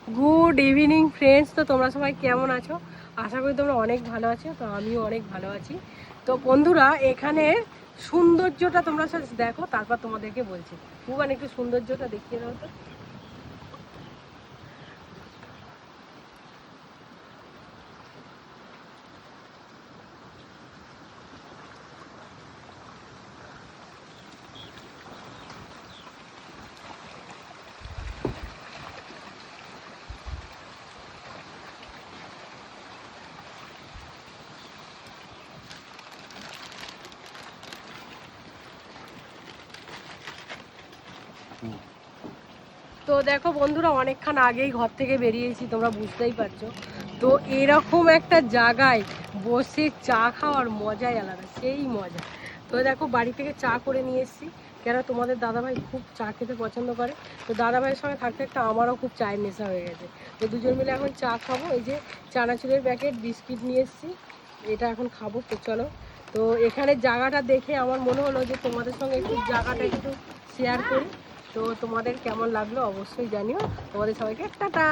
Good evening friends. তো তোমরা সবাই কেমন আছো? আশা করি তোমরা অনেক ভালো আছো। তো আমিও অনেক ভালো আছি। তো বন্ধুরা, এখানে সৌন্দর্যটা তোমরা দেখো, তারপর তোমাদেরকে বলছি। ভুবন, একটু সৌন্দর্যটা দেখিয়ে দাও তো। তো দেখো বন্ধুরা, অনেকক্ষণ আগেই ঘর থেকে বেরিয়েছি, তোমরা বুঝতেই পারছো। তো এরকম একটা জায়গায় বসে চা খাওয়ার মজাই আলাদা, সেই মজা। তো দেখো, বাড়ি থেকে চা করে নিয়ে এসেছি, কেন তোমাদের দাদাভাই খুব চা খেতে পছন্দ করে। তো দাদাভাইয়ের সঙ্গে থাকতে থাকতে আমারও খুব চায়ের নেশা হয়ে গেছে। তো দুজন মিলে এখন চা খাবো। এই যে চানাচুরের প্যাকেট, বিস্কিট নিয়ে এসেছি, এটা এখন খাবো। তো চলো। তো এখানে জায়গাটা দেখে আমার মনে হলো যে তোমাদের সঙ্গে একটু জায়গাটা একটু শেয়ার করি। তো তোমাদের কেমন লাগলো অবশ্যই জানিও। তোমাদের সবাইকে টাটা।